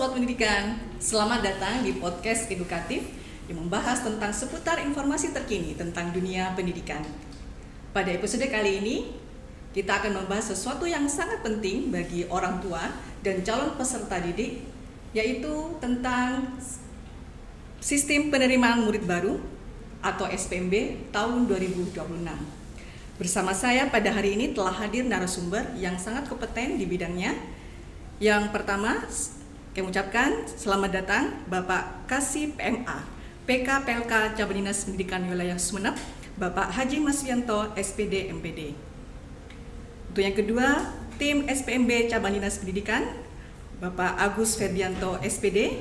Sobat Pendidikan, selamat datang di podcast edukatif yang membahas tentang seputar informasi terkini tentang dunia pendidikan. Pada episode kali ini, kita akan membahas sesuatu yang sangat penting bagi orang tua dan calon peserta didik, yaitu tentang sistem penerimaan murid baru atau SPMB tahun 2026. Bersama saya pada hari ini telah hadir narasumber yang sangat kompeten di bidangnya. Yang pertama, kami ucapkan selamat datang Bapak Kasih PMA, PK PLK Cabang Dinas Pendidikan Wilayah Sumeneb, Bapak Haji Maswianto, SPD MPD. Untuk yang kedua, tim SPMB Cabang Dinas Pendidikan, Bapak Agus Ferdianto, SPD.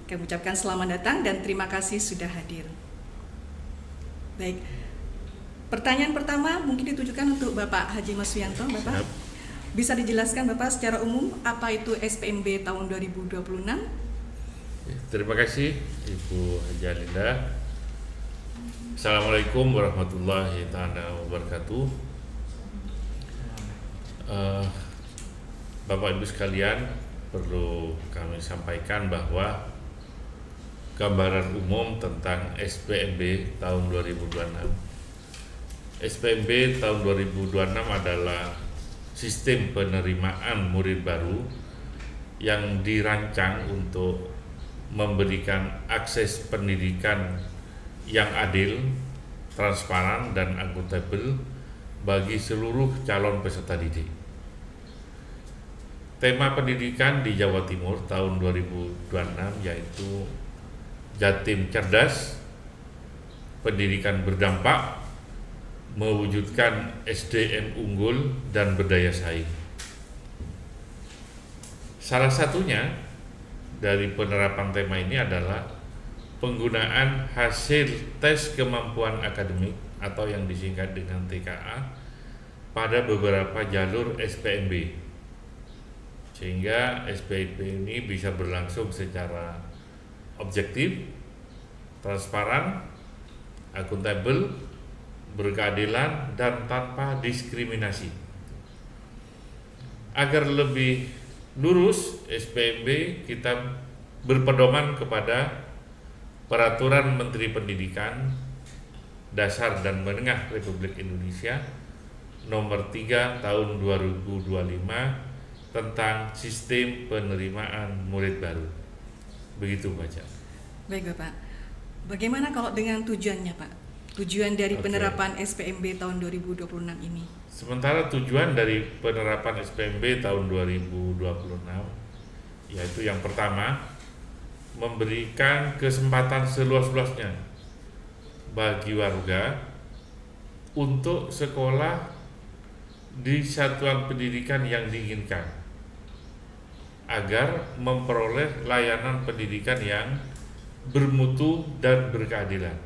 Kami ucapkan selamat datang dan terima kasih sudah hadir. Baik, pertanyaan pertama mungkin ditujukan untuk Bapak Haji Maswianto. Bapak, bisa dijelaskan Bapak secara umum apa itu SPMB tahun 2026? Terima kasih Ibu Haji Alinda. Assalamualaikum warahmatullahi wabarakatuh. Bapak Ibu sekalian, perlu kami sampaikan bahwa gambaran umum tentang SPMB tahun 2026. SPMB tahun 2026 adalah sistem penerimaan murid baru yang dirancang untuk memberikan akses pendidikan yang adil, transparan, dan akuntabel bagi seluruh calon peserta didik. Tema pendidikan di Jawa Timur tahun 2026 yaitu Jatim Cerdas, Pendidikan Berdampak, mewujudkan SDM unggul dan berdaya saing. Salah satunya dari penerapan tema ini adalah penggunaan hasil tes kemampuan akademik atau yang disingkat dengan TKA pada beberapa jalur SPMB, sehingga SPMB ini bisa berlangsung secara objektif, transparan, akuntabel, berkeadilan, dan tanpa diskriminasi. Agar lebih lurus, SPMB kita berpedoman kepada Peraturan Menteri Pendidikan Dasar dan Menengah Republik Indonesia Nomor 3 Tahun 2025 tentang Sistem Penerimaan Murid Baru. Begitu baca. Baik Bapak, bagaimana kalau dengan tujuannya Pak? Tujuan dari penerapan SPMB tahun 2026 ini? Sementara tujuan dari penerapan SPMB tahun 2026 yaitu yang pertama, memberikan kesempatan seluas-luasnya bagi warga untuk sekolah di satuan pendidikan yang diinginkan agar memperoleh layanan pendidikan yang bermutu dan berkeadilan,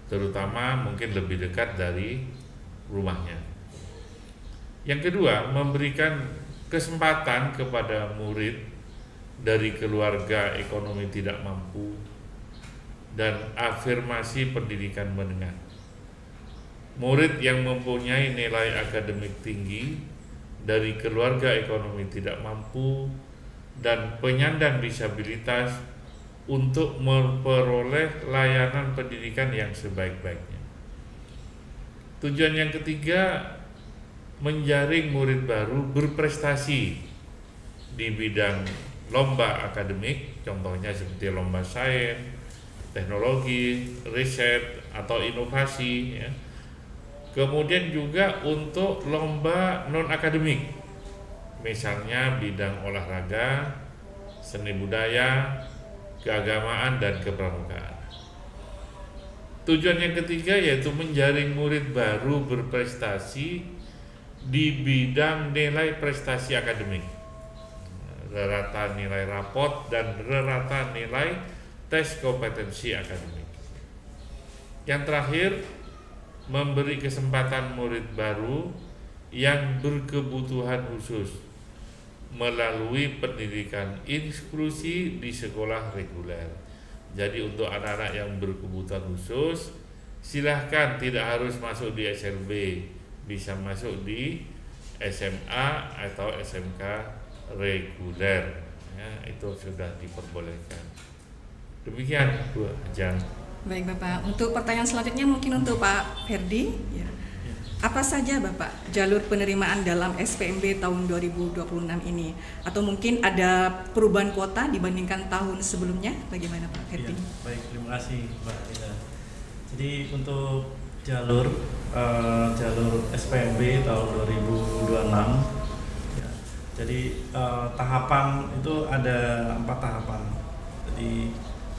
terutama mungkin lebih dekat dari rumahnya. Yang kedua, memberikan kesempatan kepada murid dari keluarga ekonomi tidak mampu dan afirmasi pendidikan menengah. Murid yang mempunyai nilai akademik tinggi dari keluarga ekonomi tidak mampu dan penyandang disabilitas untuk memperoleh layanan pendidikan yang sebaik-baiknya. Tujuan yang ketiga, menjaring murid baru berprestasi di bidang lomba akademik, contohnya seperti lomba sains, teknologi, riset, atau inovasi. Kemudian juga untuk lomba non-akademik, misalnya bidang olahraga, seni budaya, keagamaan, dan kepramukaan. Tujuan yang ketiga yaitu menjaring murid baru berprestasi di bidang nilai prestasi akademik, rata nilai rapot, dan rata nilai tes kompetensi akademik. Yang terakhir, memberi kesempatan murid baru yang berkebutuhan khusus melalui pendidikan inklusi di sekolah reguler. Jadi untuk anak-anak yang berkebutuhan khusus, silahkan tidak harus masuk di SLB, bisa masuk di SMA atau SMK reguler. ya itu sudah diperbolehkan. Demikian Bu Ajeng. Baik Bapak, untuk pertanyaan selanjutnya mungkin untuk Pak Ferdi. Ya. Apa saja Bapak jalur penerimaan dalam SPMB tahun 2026 ini? Atau mungkin ada perubahan kuota dibandingkan tahun sebelumnya? Bagaimana Pak Ferdi? Ya, baik, terima kasih Mbak Ida. Jadi untuk jalur SPMB tahun 2026, ya, jadi tahapan itu ada 4 tahapan. Jadi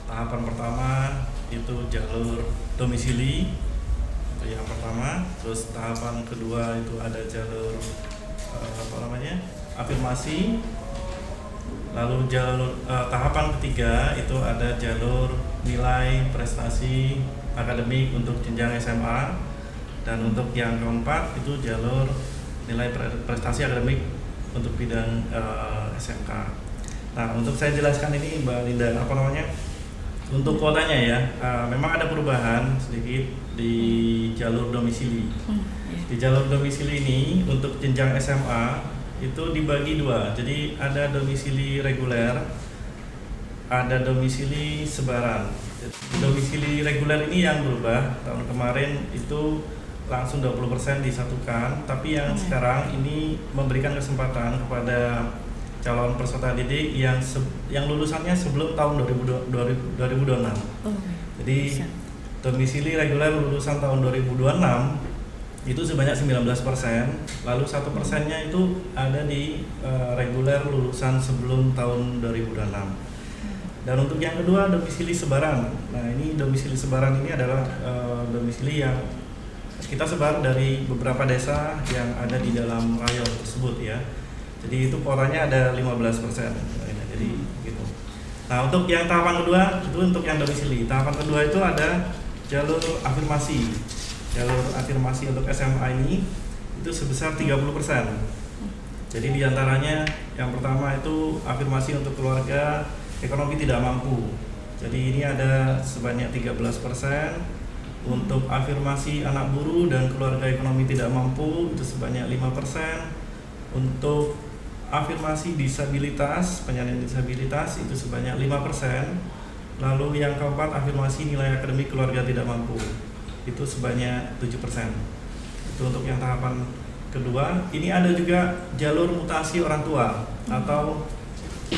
tahapan pertama itu jalur domisili, itu yang pertama. Terus tahapan kedua itu ada jalur afirmasi. Lalu jalur tahapan ketiga itu ada jalur nilai prestasi akademik untuk jenjang SMA, dan untuk yang keempat itu jalur nilai prestasi akademik untuk bidang SMK. Nah, untuk saya jelaskan ini Mbak Linda, untuk kuotanya ya, memang ada perubahan sedikit di jalur domisili. Di jalur domisili ini untuk jenjang SMA itu dibagi 2. Jadi ada domisili reguler, ada domisili sebaran. Domisili reguler ini yang berubah. Tahun kemarin itu langsung 20% disatukan, tapi yang sekarang ini memberikan kesempatan kepada calon peserta didik yang lulusannya sebelum tahun 2026. Jadi domisili reguler lulusan tahun 2026 itu sebanyak 19%, lalu 1%-nya itu ada di reguler lulusan sebelum tahun 2026. Dan untuk yang kedua domisili sebaran. Nah, ini domisili sebaran ini adalah domisili yang kita sebar dari beberapa desa yang ada di dalam rayon tersebut ya. Jadi itu kuotanya ada 15%. Jadi gitu. Nah, untuk yang tahapan kedua itu untuk yang domisili. Tahapan kedua itu ada jalur afirmasi. Jalur afirmasi untuk SMA ini itu sebesar 30%. Jadi diantaranya yang pertama itu afirmasi untuk keluarga ekonomi tidak mampu. Jadi ini ada sebanyak 13%. Untuk afirmasi anak buruh dan keluarga ekonomi tidak mampu itu sebanyak 5%. Untuk afirmasi disabilitas, penyandang disabilitas itu sebanyak 5%. Lalu yang keempat afirmasi nilai akademik keluarga tidak mampu itu sebanyak 7%. Itu untuk yang tahapan kedua. Ini ada juga jalur mutasi orang tua atau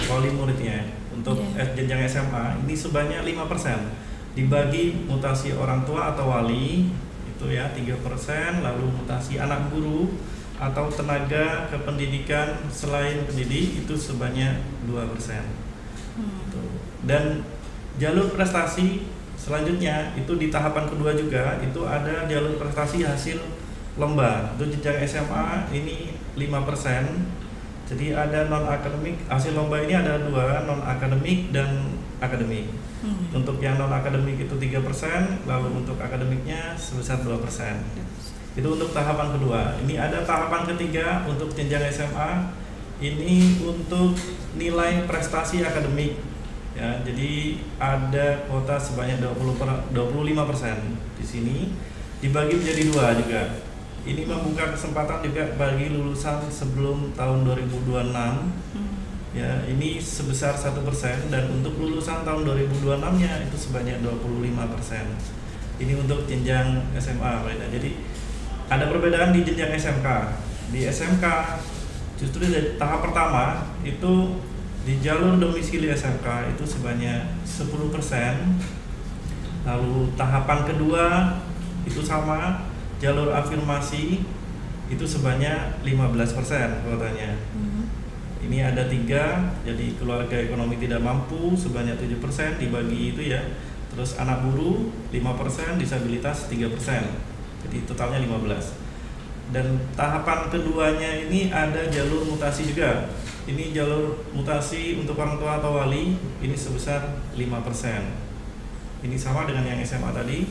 wali muridnya. Untuk jenjang SMA ini sebanyak 5%. Dibagi mutasi orang tua atau wali itu ya 3%, lalu mutasi anak guru atau tenaga kependidikan selain pendidik itu sebanyak 2%. Dan jalur prestasi selanjutnya itu di tahapan kedua juga itu ada jalur prestasi hasil lomba. Untuk jenjang SMA ini 5%. Jadi ada non akademik, hasil lomba ini ada 2, non akademik dan akademik. Untuk yang non akademik itu 3%, lalu untuk akademiknya sebesar 2%. Itu untuk tahapan kedua. Ini ada tahapan ketiga untuk jenjang SMA. Ini untuk nilai prestasi akademik. Ya, jadi ada kuota sebanyak 25% di sini, dibagi menjadi 2 juga. Ini membuka kesempatan juga bagi lulusan sebelum tahun 2026. Ya, ini sebesar 1%, dan untuk lulusan tahun 2026-nya itu sebanyak 25%. Ini untuk jenjang SMA, Pak. Jadi ada perbedaan di jenjang SMK. Di SMK justru dari tahap pertama itu di jalur domisili SMK itu sebanyak 10%. Lalu tahapan kedua itu sama, jalur afirmasi itu sebanyak 15% kuotanya. Ini ada 3, jadi keluarga ekonomi tidak mampu sebanyak 7% dibagi itu ya. Terus anak buruh 5%, disabilitas 3%. Jadi totalnya 15. Dan tahapan keduanya ini ada jalur mutasi juga. Ini jalur mutasi untuk orang tua atau wali ini sebesar 5%. Ini sama dengan yang SMA tadi.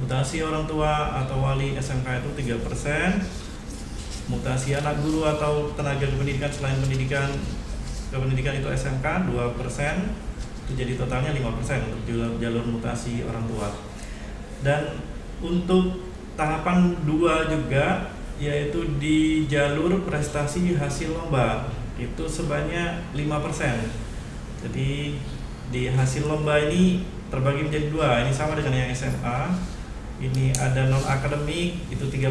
Mutasi orang tua atau wali SMK itu 3%. Mutasi anak guru atau tenaga kependidikan selain kependidikan itu SMK 2%. Itu jadi totalnya 5% untuk jalur mutasi orang tua. Dan untuk tahapan 2 juga, yaitu di jalur prestasi hasil lomba itu sebanyak 5%. Jadi di hasil lomba ini terbagi menjadi dua. Ini sama dengan yang SMA. Ini ada non akademik itu 3%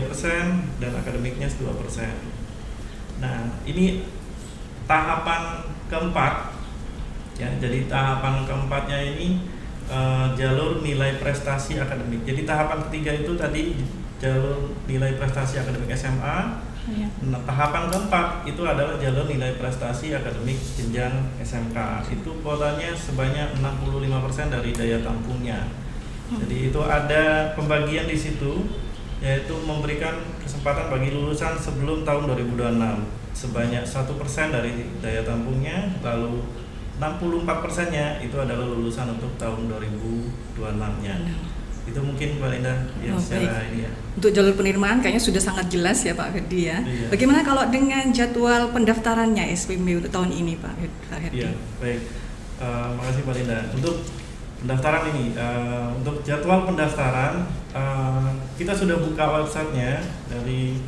dan akademiknya 2%. Nah, ini tahapan keempat ya. Jadi tahapan keempatnya ini jalur nilai prestasi akademik. Jadi tahapan ketiga itu tadi jalur nilai prestasi akademik SMA. Ya. Nah, tahapan keempat itu adalah jalur nilai prestasi akademik jenjang SMK. Itu kuotanya sebanyak 65% dari daya tampungnya. Jadi itu ada pembagian di situ, yaitu memberikan kesempatan bagi lulusan sebelum tahun 2026 sebanyak 1% dari daya tampungnya, lalu 64%-nya itu adalah lulusan untuk tahun 2026-nya. Itu mungkin Mbak Linda yang secara baik. ini ya. Untuk jalur penerimaan kayaknya sudah sangat jelas ya Pak Herdi ya. Iya. Bagaimana kalau dengan jadwal pendaftarannya SPMB untuk tahun ini Pak Herdi? Iya, baik. Makasih Mbak Linda. Untuk pendaftaran ini, untuk jadwal pendaftaran, kita sudah buka websitenya dari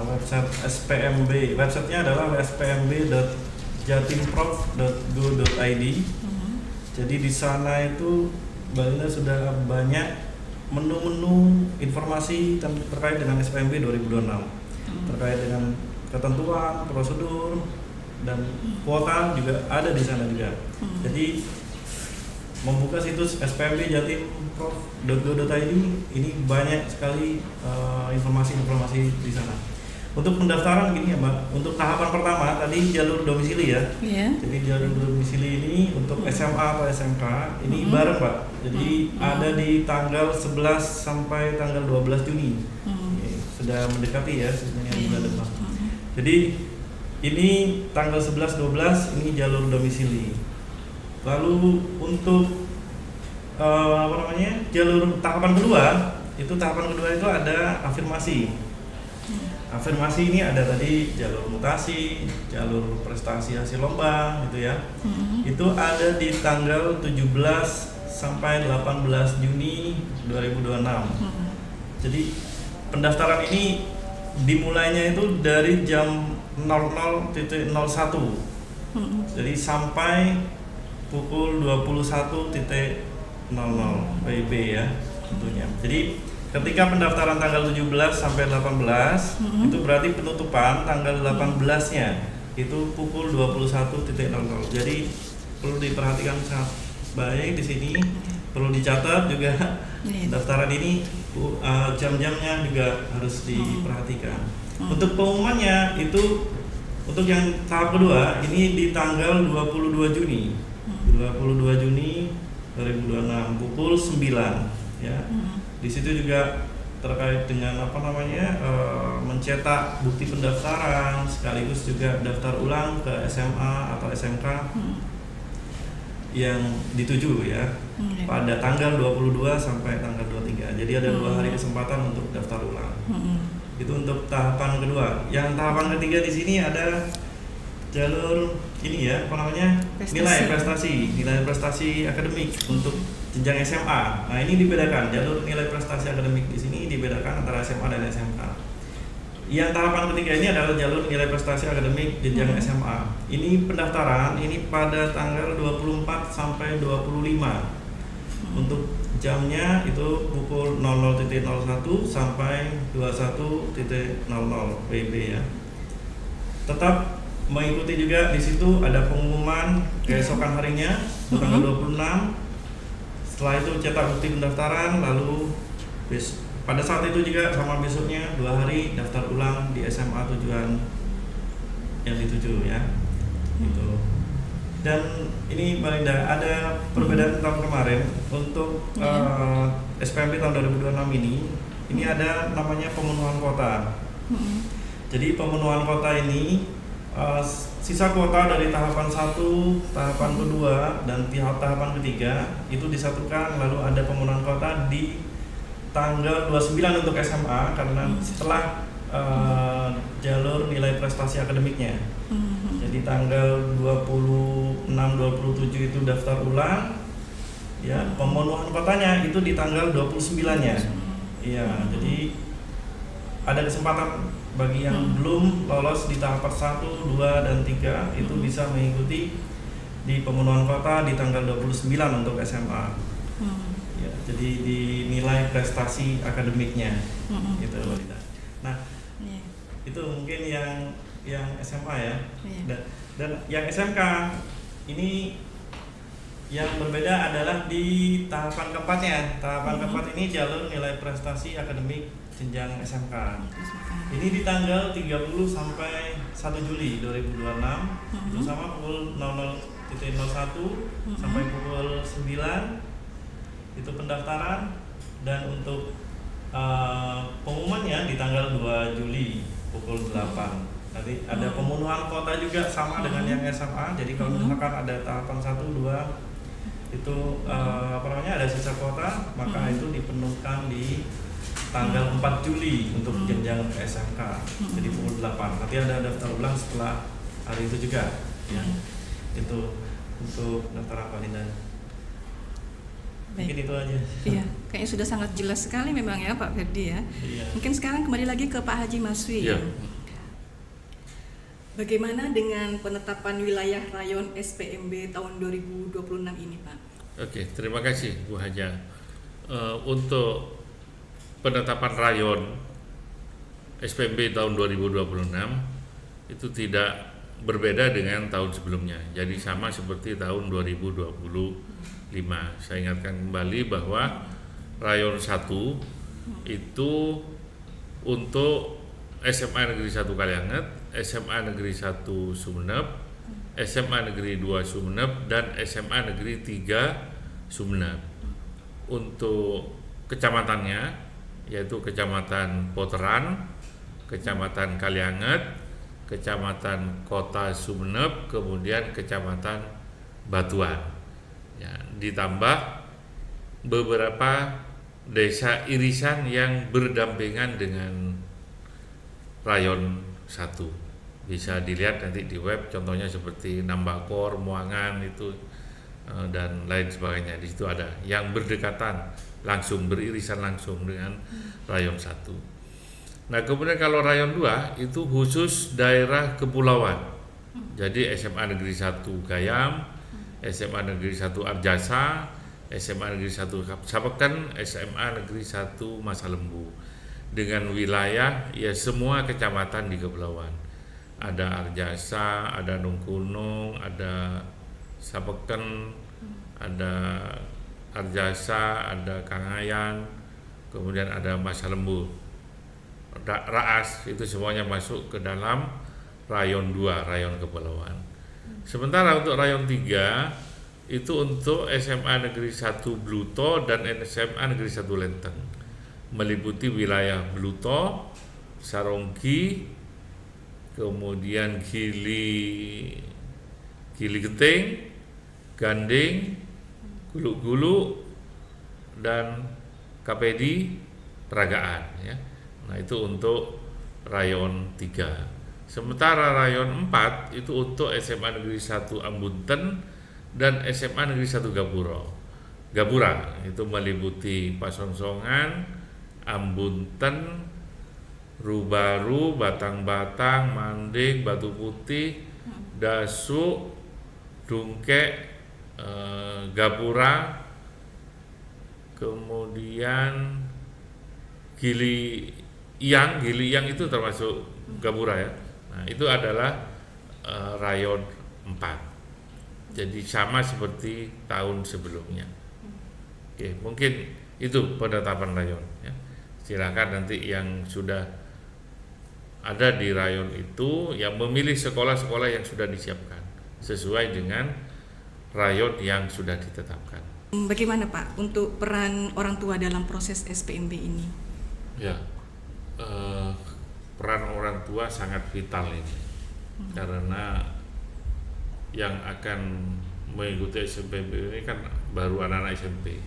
website SPMB. Websitenya adalah spmb.jatimprof.go.id. Jadi di sana itu Mbak Linda sudah banyak menu-menu informasi terkait dengan SPMB 2026, terkait dengan ketentuan, prosedur, dan kuota juga ada di sana juga. Jadi membuka situs spmb.jatimprof.go.id ini banyak sekali informasi-informasi di sana. Untuk pendaftaran gini ya Mbak, untuk tahapan pertama tadi jalur domisili ya. Yeah. Jadi jalur domisili ini untuk SMA atau SMK ini bareng Pak. Jadi ada di tanggal 11 sampai tanggal 12 Juni. Sudah mendekati ya sebenarnya bulan depan. Jadi ini tanggal 11-12 ini jalur domisili. Lalu untuk jalur tahapan kedua itu ada afirmasi. Afirmasi ini ada tadi jalur mutasi, jalur prestasi hasil lomba gitu ya. Itu ada di tanggal 17 sampai 18 Juni 2026. Jadi pendaftaran ini dimulainya itu dari jam 00.01. Jadi sampai pukul 21.00 WIB ya tentunya. Jadi ketika pendaftaran tanggal 17 sampai 18 itu berarti penutupan tanggal 18-nya itu pukul 21.00. Jadi perlu diperhatikan sangat baik di sini, perlu dicatat juga pendaftaran ini jam-jamnya juga harus diperhatikan. Untuk pengumumannya itu untuk yang tahap kedua ini di tanggal 22 Juni 2026 pukul 9 ya. Di situ juga terkait dengan mencetak bukti pendaftaran sekaligus juga daftar ulang ke SMA atau SMK yang dituju ya pada tanggal 22 sampai tanggal 23. Jadi ada 2 hari kesempatan untuk daftar ulang. Itu untuk tahapan kedua. Yang tahapan ketiga di sini ada jalur ini ya nilai prestasi akademik untuk jenjang SMA. Nah, ini dibedakan jalur nilai prestasi akademik di sini dibedakan antara SMA dan SMK. Yang tahapan ketiga ini adalah jalur nilai prestasi akademik jenjang SMA. Ini pendaftaran ini pada tanggal 24 sampai 25. Untuk jamnya itu pukul 00.01 sampai 21.00 WIB ya. Tetap mengikuti juga di situ ada pengumuman keesokan harinya tanggal 26. Setelah itu cetak bukti pendaftaran, lalu pada saat itu juga sama besoknya 2 hari daftar ulang di SMA tujuan yang dituju ya. Gitu. Dan ini Mbak Linda ada perbedaan tahun kemarin untuk SPMB tahun 2026 ini ada namanya pemenuhan kuota. Jadi pemenuhan kuota ini sisa kuota dari tahapan 1, tahapan kedua, dan tahapan ketiga itu disatukan lalu ada pemenuhan kuota di tanggal 29 untuk SMA karena setelah jalur nilai prestasi akademiknya. Jadi tanggal 26-27 itu daftar ulang ya, pemenuhan kuotanya itu di tanggal 29-nya. Iya, jadi ada kesempatan bagi yang belum lolos di tahapan 1, 2, dan 3 itu bisa mengikuti di pemenuhan kota di tanggal 29 untuk SMA. Ya, jadi dinilai prestasi akademiknya gitu loh. Nah, itu mungkin yang SMA ya. Dan yang SMK ini yang berbeda adalah di tahapan keempatnya. Tahapan keempat ini jalur nilai prestasi akademik jenjang SMK. Ini di tanggal 30 sampai 1 Juli 2026. Itu sama pukul 00.01 sampai pukul 9 itu pendaftaran, dan untuk pengumumannya di tanggal 2 Juli pukul 8. Nanti ada pemenuhan kota juga sama dengan yang SMA. Jadi kalau misalkan ada tahapan 1, 2 itu ada sisa kota, maka itu dipenuhkan di tanggal 4 Juli untuk jenjang SMK. Jadi pukul 8. Nanti ada daftar ulang setelah hari itu juga ya. Itu untuk daftar Linda. Mungkin itu aja. Iya, kayaknya sudah sangat jelas sekali memang ya Pak Ferdi ya. Iya. Mungkin sekarang kembali lagi ke Pak Haji Maswi. Iya. Bagaimana dengan penetapan wilayah rayon SPMB tahun 2026 ini Pak? Oke, terima kasih Bu Haja. Untuk penetapan rayon SPMB tahun 2026 itu tidak berbeda dengan tahun sebelumnya. Jadi sama seperti tahun 2025. Saya ingatkan kembali bahwa rayon 1 itu untuk SMA Negeri 1 Kalianget, SMA Negeri 1 Sumeneb, SMA Negeri 2 Sumeneb, dan SMA Negeri 3 Sumeneb. Untuk kecamatannya yaitu Kecamatan Poteran, Kecamatan Kalianget, Kecamatan Kota Sumeneb, kemudian Kecamatan Batuan. Ya, ditambah beberapa desa irisan yang berdampingan dengan rayon 1. Bisa dilihat nanti di web, contohnya seperti Nambakor, Muangan itu dan lain sebagainya. Di situ ada yang berdekatan langsung, beririsan langsung dengan rayon 1. Nah, kemudian kalau rayon 2 itu khusus daerah kepulauan. Jadi SMA Negeri 1 Gayam, SMA Negeri 1 Arjasa, SMA Negeri 1 Sapeken, SMA Negeri 1 Masalembu. Dengan wilayah ya semua kecamatan di kepulauan. Ada Arjasa, ada Nungkunung, ada Sapeken, ada Arjasa, ada Kangayan, kemudian ada Masalembu, Raas, itu semuanya masuk ke dalam rayon 2, rayon kepulauan. Sementara untuk rayon 3 itu untuk SMA Negeri 1 Bluto dan SMA Negeri 1 Lenteng, meliputi wilayah Bluto, Saronggi, kemudian Gili Genting, Ganding, Gulu-Gulu, dan Kapedi Peragaan ya. Nah, itu untuk rayon 3. Sementara rayon 4 itu untuk SMA Negeri 1 Ambunten dan SMA Negeri 1 Gapura. Itu meliputi Pasongsongan, Ambunten, Rubaru, Batang-Batang, Manding, Batu Putih, Dasuk, Dungkek, Gapura, kemudian Gili Iyang itu termasuk Gapura ya. Nah, itu adalah rayon 4. Jadi sama seperti tahun sebelumnya. Oke, mungkin itu penetapan rayon ya. Silakan nanti yang sudah ada di rayon itu yang memilih sekolah-sekolah yang sudah disiapkan sesuai dengan rayon yang sudah ditetapkan. Bagaimana Pak untuk peran orang tua dalam proses SPMB ini? Ya, peran orang tua sangat vital ini, karena yang akan mengikuti SPMB ini kan baru anak-anak SMP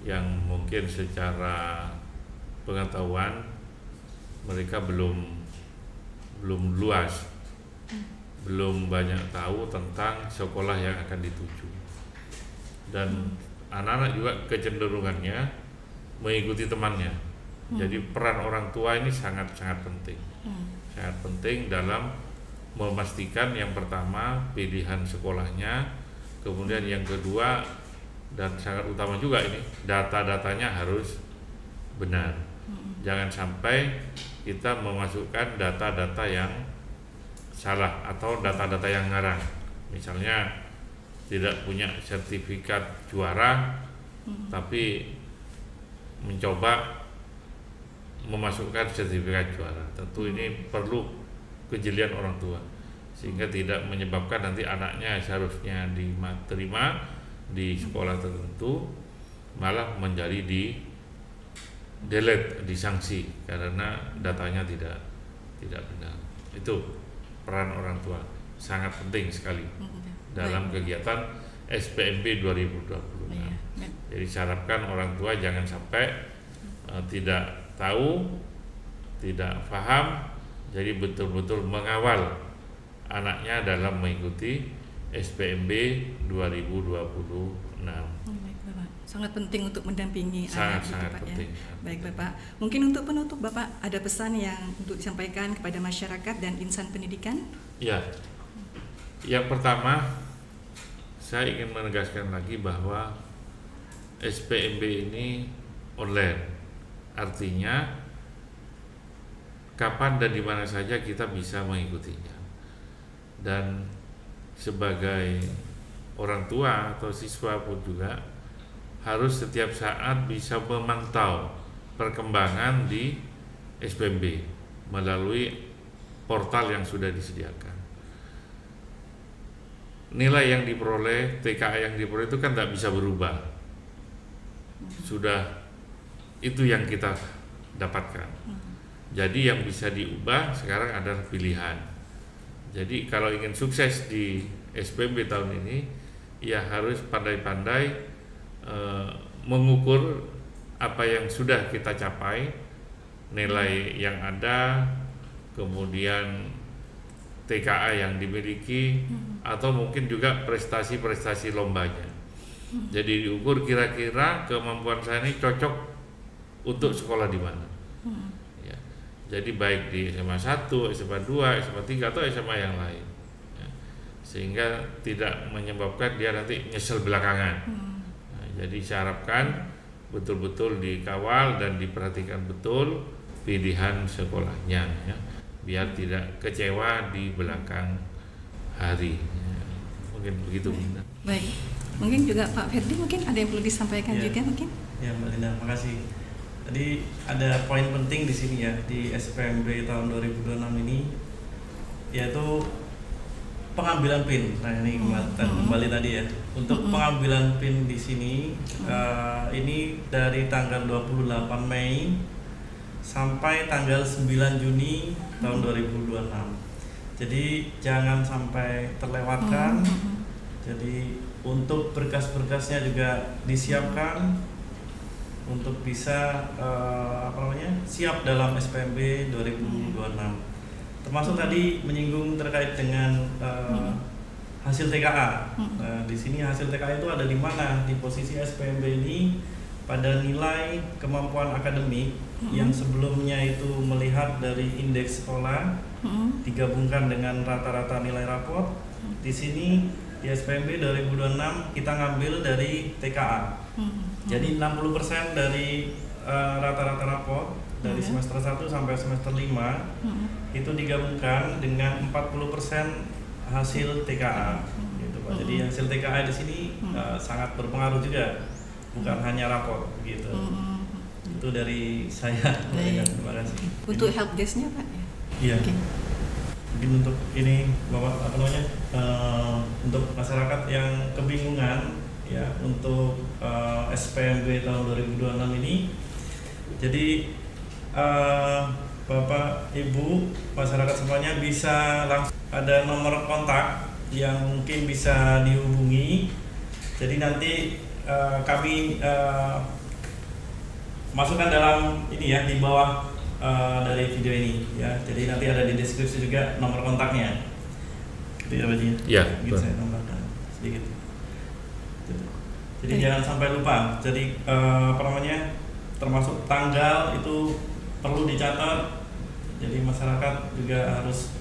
yang mungkin secara pengetahuan mereka belum luas, belum banyak tahu tentang sekolah yang akan dituju, dan anak-anak juga kecenderungannya mengikuti temannya. Jadi peran orang tua ini sangat-sangat penting, sangat penting dalam memastikan yang pertama pilihan sekolahnya Kemudian yang kedua dan sangat utama juga ini, data-datanya harus benar. Jangan sampai kita memasukkan data-data yang salah atau data-data yang ngarang. Misalnya tidak punya sertifikat juara tapi mencoba memasukkan sertifikat juara. Tentu ini perlu kejelian orang tua sehingga tidak menyebabkan nanti anaknya seharusnya diterima di sekolah tertentu malah menjadi di delete, disanksi karena datanya tidak benar. Itu peran orang tua sangat penting sekali dalam kegiatan SPMB 2020. Jadi saya harapkan orang tua jangan sampai tidak tahu, tidak paham, jadi betul-betul mengawal anaknya dalam mengikuti SPMB 2026. Baik, Bapak. Sangat penting untuk mendampingi anak gitu, Sangat Pak, penting. ya. Baik, Bapak. Mungkin untuk penutup, Bapak ada pesan yang untuk disampaikan kepada masyarakat dan insan pendidikan? Ya, yang pertama saya ingin menegaskan lagi bahwa SPMB ini online, artinya kapan dan di mana saja kita bisa mengikutinya. Dan sebagai orang tua atau siswa pun juga harus setiap saat bisa memantau perkembangan di SPMB melalui portal yang sudah disediakan. Nilai yang diperoleh, TKA yang diperoleh itu kan tidak bisa berubah. Sudah itu yang kita dapatkan. Jadi yang bisa diubah sekarang adalah pilihan. Jadi kalau ingin sukses di SPMB tahun ini, ya harus pandai-pandai mengukur apa yang sudah kita capai, nilai yang ada, kemudian TKA yang dimiliki, atau mungkin juga prestasi-prestasi lombanya. Jadi diukur kira-kira kemampuan saya ini cocok untuk sekolah di mana. Ya. Jadi baik di SMA 1, SMA 2, SMA 3 atau SMA yang lain. Ya. Sehingga tidak menyebabkan dia nanti nyesel belakangan. Nah, jadi saya harapkan betul-betul dikawal dan diperhatikan betul pilihan sekolahnya, ya. Biar tidak kecewa di belakang hari. Ya. Mungkin begitu. Baik. Mungkin juga Pak Ferdi mungkin ada yang perlu disampaikan juga mungkin? Ya, Mbak Linda, makasih. Tadi ada poin penting di sini ya di SPMB tahun 2026 ini, yaitu pengambilan PIN. Nah ini kembali tadi ya, untuk pengambilan PIN di sini ini dari tanggal 28 Mei sampai tanggal 9 Juni tahun 2026. Jadi jangan sampai terlewatkan. Jadi untuk berkas-berkasnya juga disiapkan untuk bisa siap dalam SPMB 2026. Termasuk tadi menyinggung terkait dengan hasil TKA. Di sini hasil TKA itu ada di mana? Di posisi SPMB ini pada nilai kemampuan akademik yang sebelumnya itu melihat dari indeks sekolah digabungkan dengan rata-rata nilai raport. Di sini di SPMB 2026 kita ngambil dari TKA. Jadi 60% dari rata-rata raport dari semester 1 sampai semester 5 itu digabungkan dengan 40% hasil TKA gitu Pak. Jadi hasil TKA di sini sangat berpengaruh juga, bukan hanya raport gitu. Itu dari saya. Terima kasih. Untuk help desk-nya Pak ya. Iya. Okay. Mungkin untuk ini Bapak untuk masyarakat yang kebingungan ya untuk SPMB tahun 2026 ini. Jadi Bapak Ibu masyarakat semuanya bisa langsung ada nomor kontak yang mungkin bisa dihubungi. Jadi nanti kami masukkan dalam ini ya di bawah dari video ini ya. Jadi nanti ada di deskripsi juga nomor kontaknya. Gitu ya Pak Ji? Ya. Mungkin saya tambahkan sedikit. Jadi jangan sampai lupa. Jadi termasuk tanggal itu perlu dicatat. Jadi masyarakat juga harus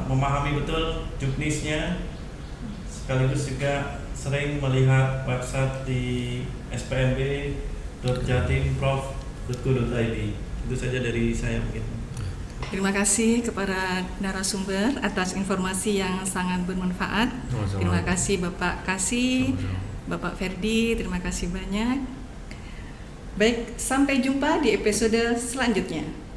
memahami betul juknisnya sekaligus juga sering melihat website di spmb.jatimprof.go.id. Itu saja dari saya mungkin. Terima kasih kepada narasumber atas informasi yang sangat bermanfaat. Sama-sama. Terima kasih Bapak Kasih, Sama-sama. Bapak Ferdi, terima kasih banyak. Baik, sampai jumpa di episode selanjutnya.